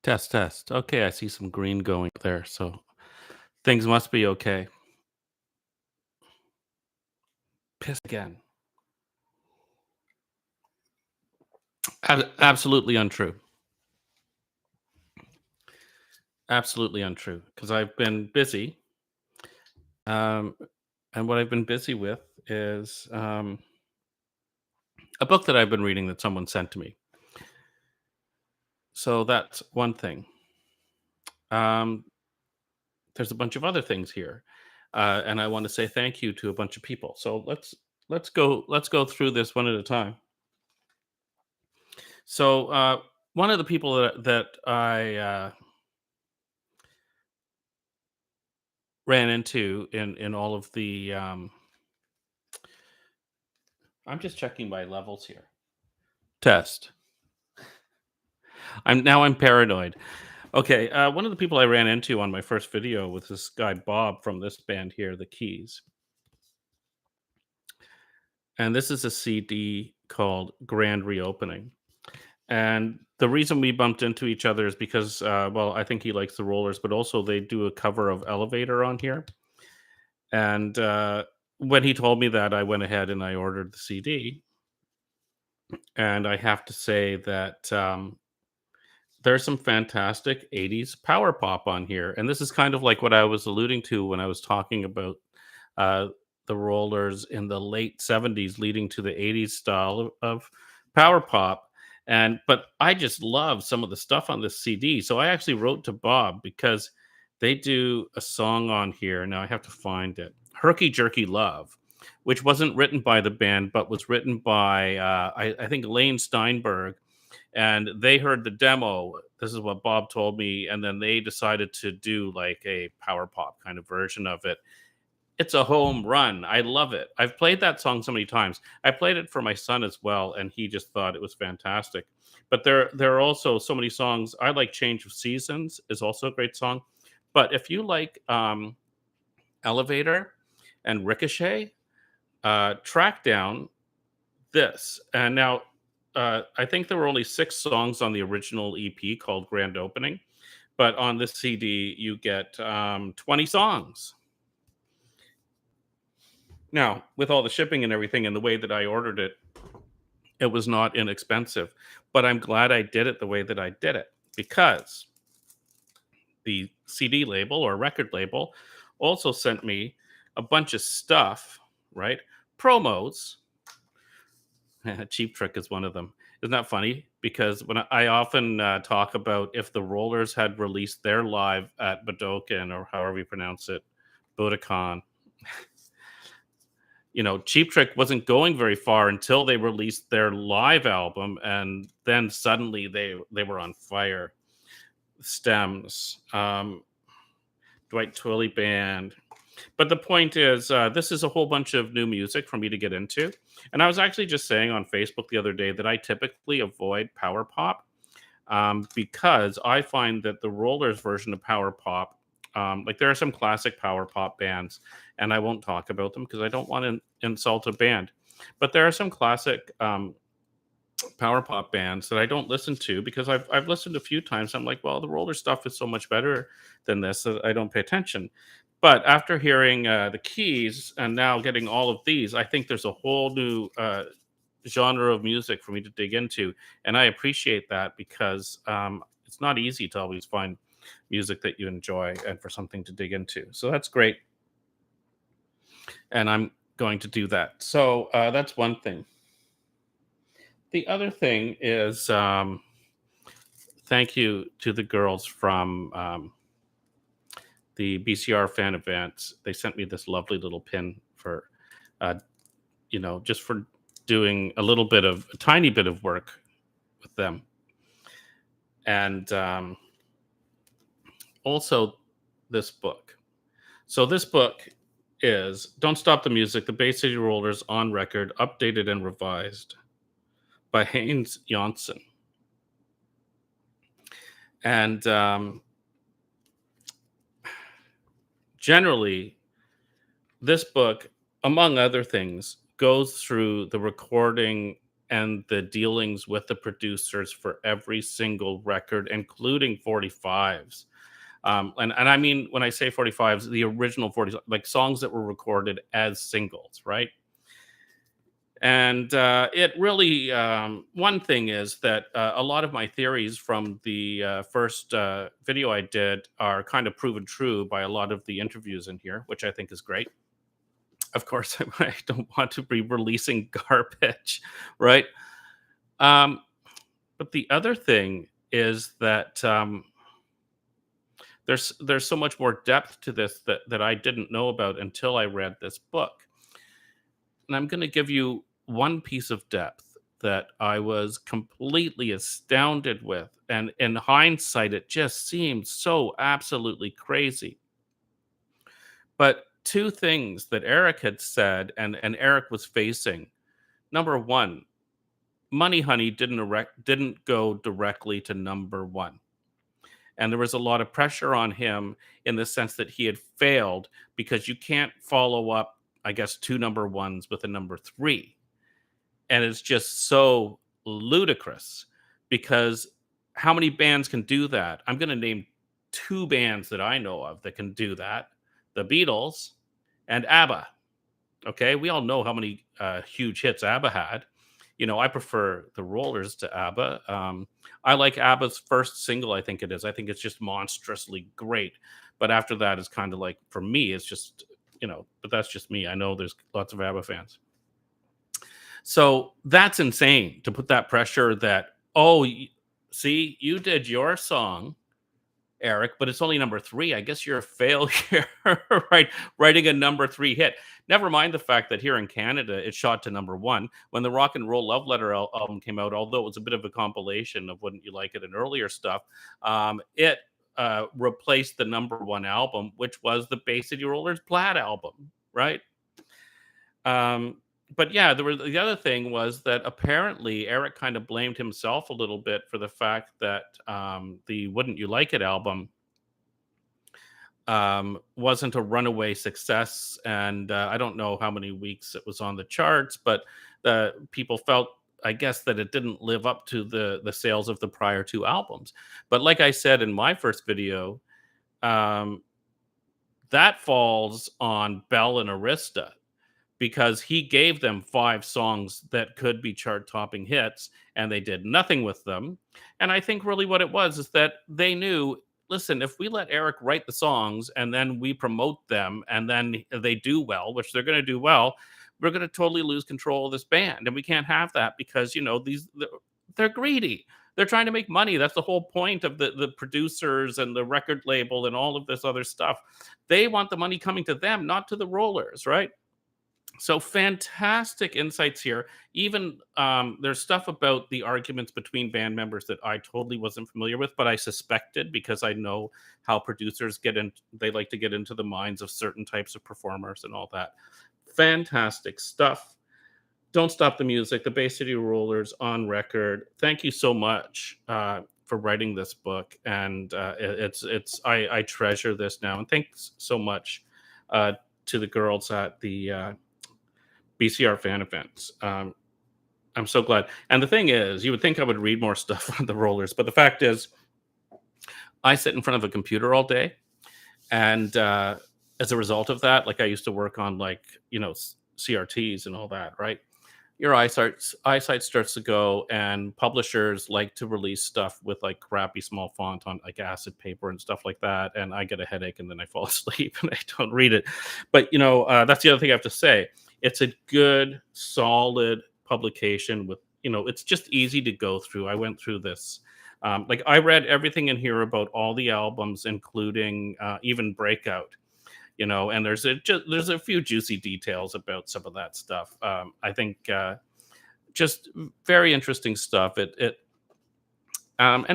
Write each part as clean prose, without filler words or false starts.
Test, test. Okay, I see some green going there, so things must be okay. Piss again. Absolutely untrue. Absolutely untrue. Because I've been busy, um, and what I've been busy with is a book that I've been reading that someone sent to me. So that's one thing. Um, there's a bunch of other things here, and I want to say thank you to a bunch of people. So let's go through this one at a time. So one of the people that I ran into in all of the I'm just checking my levels here. Test. I'm paranoid. Okay, one of the people I ran into on my first video was this guy Bob from this band here, The Keys, and this is a CD called Grand Reopening. And the reason we bumped into each other is because, well, I think he likes the Rollers, but also they do a cover of Elevator on here. And when he told me that, I went ahead and I ordered the CD. And I have to say that there's some fantastic 80s power pop on here. And this is kind of like what I was alluding to when I was talking about uh, the Rollers in the late 70s leading to the 80s style of power pop. And but I just love some of the stuff on this CD. So I actually wrote to Bob because they do a song on here. Now I have to find it. Herky Jerky Love, which wasn't written by the band, but was written by I think Lane Steinberg, and they heard the demo. This is what Bob told me, and then they decided to do like a power pop kind of version of it. It's a home run. I love it. I've played that song so many times. I played it for my son as well, and he just thought it was fantastic. But there are also so many songs. I like Change of Seasons is also a great song. But if you like Elevator and Ricochet, track down this. And now I think there were only 6 songs on the original EP called Grand Opening, but on this CD you get 20 songs. Now, with all the shipping and everything and the way that I ordered it, it was not inexpensive. But I'm glad I did it the way that I did it because the CD label or record label also sent me a bunch of stuff, right? Promos. Cheap Trick is one of them. Isn't that funny? Because when I often talk about if the Rollers had released their live at Budokan or however you pronounce it, Budokan, Cheap Trick wasn't going very far until they released their live album, and then suddenly they were on fire. Stems, Dwight Twilley Band. But the point is, this is a whole bunch of new music for me to get into. And I was actually just saying on Facebook the other day that I typically avoid power pop because I find that the Rollers version of power pop, like there are some classic power pop bands, and I won't talk about them because I don't want to insult a band. But there are some classic power pop bands that I don't listen to because I've listened a few times. I'm like, well, the Roller stuff is so much better than this that I don't pay attention. But after hearing the Keys and now getting all of these, I think there's a whole new genre of music for me to dig into, and I appreciate that because it's not easy to always find music that you enjoy and for something to dig into. So that's great, and I'm going to do that. So that's one thing. The other thing is thank you to the girls from the BCR fan events. They sent me this lovely little pin for, uh, just for doing a tiny bit of work with them. And also this book. So this book is Don't Stop the Music, the Bay City Rollers on Record, updated and revised by Haynes Johnson. And generally, this book, among other things, goes through the recording and the dealings with the producers for every single record, including 45s. And I mean, when I say 45s, the original 40s, like songs that were recorded as singles, right? And it really, one thing is that a lot of my theories from the first video I did are kind of proven true by a lot of the interviews in here, which I think is great. Of course, I don't want to be releasing garbage, right? Um, but the other thing is that there's so much more depth to this that I didn't know about until I read this book. And I'm going to give you one piece of depth that I was completely astounded with. And in hindsight, it just seemed so absolutely crazy. But two things that Eric had said and Eric was facing. Number one, Money Honey didn't go directly to number one. And there was a lot of pressure on him in the sense that he had failed because you can't follow up, I guess, two number ones with a number three. And it's just so ludicrous because how many bands can do that? I'm going to name two bands that I know of that can do that: the Beatles and ABBA. Okay, we all know how many huge hits ABBA had. You know, I prefer the Rollers to ABBA. I like ABBA's first single, I think it is. I think it's just monstrously great. But after that, it's kind of like, for me, it's just, but that's just me. I know there's lots of ABBA fans. So that's insane to put that pressure that, see, you did your song, Eric, but it's only number three. I guess you're a failure, right? Writing a number three hit. Never mind the fact that here in Canada, it shot to number one. When the Rock and Roll Love Letter album came out, although it was a bit of a compilation of Wouldn't You Like It and earlier stuff, it replaced the number one album, which was the Bay City Rollers Plaid album, right? But yeah, the other thing was that apparently Eric kind of blamed himself a little bit for the fact that the Wouldn't You Like It album wasn't a runaway success. And I don't know how many weeks it was on the charts, but people felt, I guess, that it didn't live up to the sales of the prior two albums. But like I said in my first video, that falls on Bell and Arista, because he gave them 5 songs that could be chart-topping hits, and they did nothing with them. And I think really what it was is that they knew, listen, if we let Eric write the songs and then we promote them and then they do well, which they're going to do well, we're going to totally lose control of this band. And we can't have that because, they're greedy. They're trying to make money. That's the whole point of the producers and the record label and all of this other stuff. They want the money coming to them, not to the Rollers, right? So fantastic insights here. Even there's stuff about the arguments between band members that I totally wasn't familiar with, but I suspected because I know how producers get in. They like to get into the minds of certain types of performers and all that. Fantastic stuff. Don't Stop the Music, the Bay City Rollers on record. Thank you so much for writing this book, and I treasure this now. And thanks so much to the girls at the BCR fan events. I'm so glad. And the thing is, you would think I would read more stuff on the Rollers, but the fact is, I sit in front of a computer all day, and as a result of that, like I used to work on CRTs and all that, right? Your eyesight starts to go, and publishers like to release stuff with like crappy small font on like acid paper and stuff like that, and I get a headache and then I fall asleep and I don't read it. But that's the other thing I have to say. It's a good, solid publication with, it's just easy to go through. I went through this. I read everything in here about all the albums, including even Breakout, and there's a few juicy details about some of that stuff. I think just very interesting stuff. And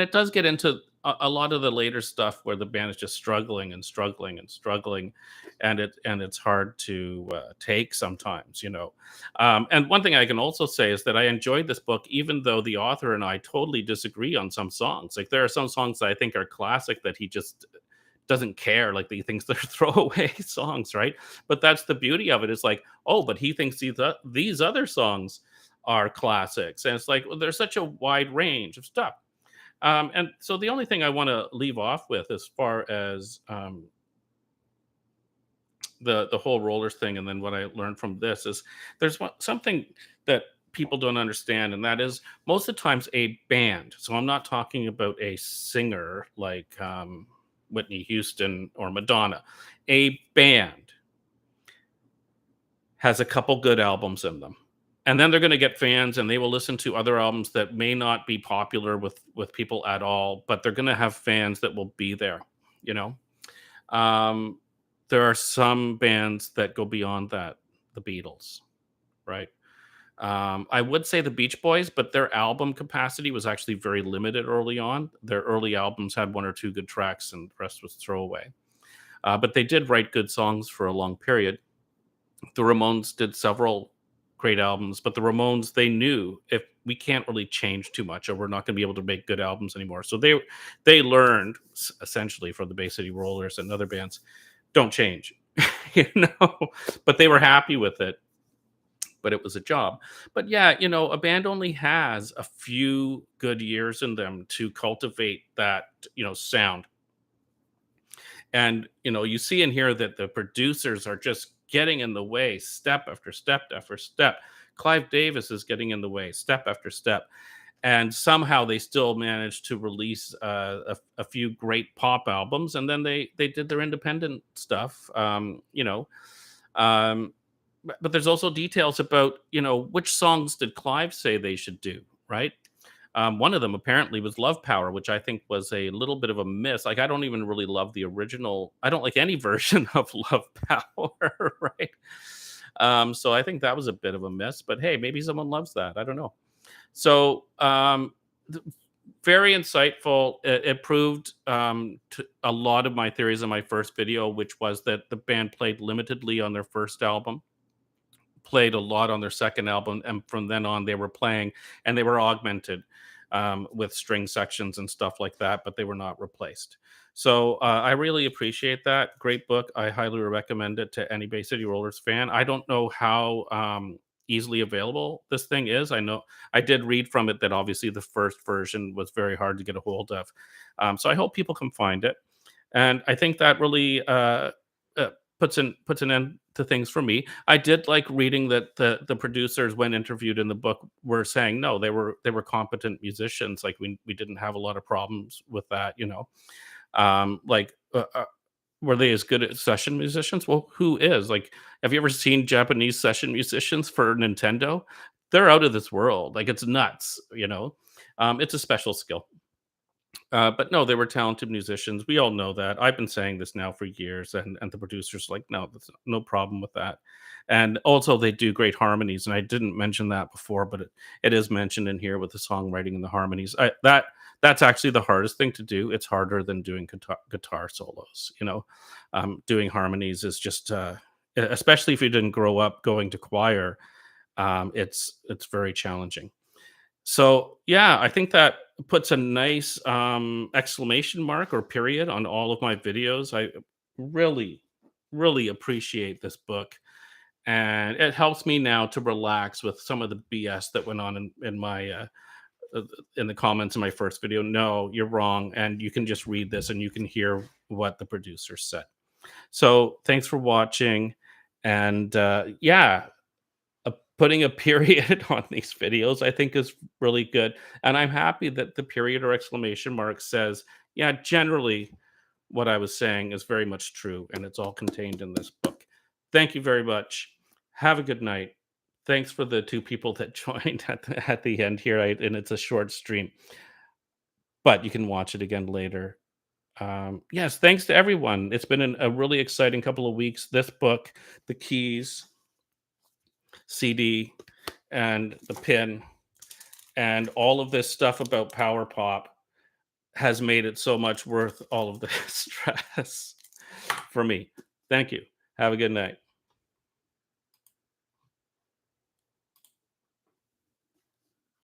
it does get into a lot of the later stuff where the band is just struggling, and it's hard to take sometimes, And one thing I can also say is that I enjoyed this book, even though the author and I totally disagree on some songs. Like there are some songs that I think are classic that he just doesn't care, like he thinks they're throwaway songs, right? But that's the beauty of it. Is like, but he thinks these other songs are classics. And it's like, well, there's such a wide range of stuff. And so the only thing I want to leave off with, as far as the whole rollers thing, and then what I learned from this, is something that people don't understand, and that is most of the times a band. So I'm not talking about a singer like Whitney Houston or Madonna. A band has a couple good albums in them, and then they're going to get fans, and they will listen to other albums that may not be popular with people at all, but they're going to have fans that will be there. You know, um, there are some bands that go beyond that. The Beatles, right? I would say the Beach Boys, but their album capacity was actually very limited early on. Their early albums had one or two good tracks, and the rest was throwaway. But they did write good songs for a long period. The Ramones did several great albums, but the Ramones, they knew, if we can't really change too much, or we're not going to be able to make good albums anymore. So they learned essentially from the Bay City Rollers and other bands, don't change, you know. But they were happy with it. But it was a job. But yeah, a band only has a few good years in them to cultivate that, sound. And you see and hear that the producers are just getting in the way, step after step after step. Clive Davis is getting in the way, step after step, and somehow they still managed to release a few great pop albums, and then they did their independent stuff. But there's also details about which songs did Clive say they should do, right? One of them apparently was Love Power, which I think was a little bit of a miss. Like, I don't even really love the original. I don't like any version of Love Power, right? So I think that was a bit of a miss. But hey, maybe someone loves that. I don't know. So very insightful. It proved to a lot of my theories in my first video, which was that the band played limitedly on their first album, played a lot on their second album, and from then on they were playing, and they were augmented with string sections and stuff like that, but they were not replaced. So I really appreciate that. Great book. I highly recommend it to any Bay City Rollers fan. I don't know how easily available this thing is. I know I did read from it that obviously the first version was very hard to get a hold of. So I hope people can find it. And I think that really puts an end to things for me. I did like reading that the producers, when interviewed in the book, were saying no, they were competent musicians. Like, we didn't have a lot of problems with that. Like, were they as good at session musicians? Well, who is? Like, have you ever seen Japanese session musicians for Nintendo? They're out of this world. Like, it's nuts. It's a special skill. But no, they were talented musicians. We all know that. I've been saying this now for years, and the producers like, no, there's no problem with that. And also, they do great harmonies. And I didn't mention that before, but it is mentioned in here with the songwriting and the harmonies. That's actually the hardest thing to do. It's harder than doing guitar solos. Doing harmonies is just, especially if you didn't grow up going to choir, it's very challenging. So yeah, I think that puts a nice exclamation mark or period on all of my videos. I really, really appreciate this book, and it helps me now to relax with some of the BS that went on in my uh, in the comments in my first video. No, you're wrong, and you can just read this and you can hear what the producer said. So thanks for watching, and yeah, putting a period on these videos, I think, is really good. And I'm happy that the period or exclamation mark says, yeah, generally what I was saying is very much true, and it's all contained in this book. Thank you very much. Have a good night. Thanks for the two people that joined at the end here. And it's a short stream, but you can watch it again later. Yes, thanks to everyone. It's been a really exciting couple of weeks. This book, The Keys CD, and the pin, and all of this stuff about power pop has made it so much worth all of the stress for me. Thank you. Have a good night.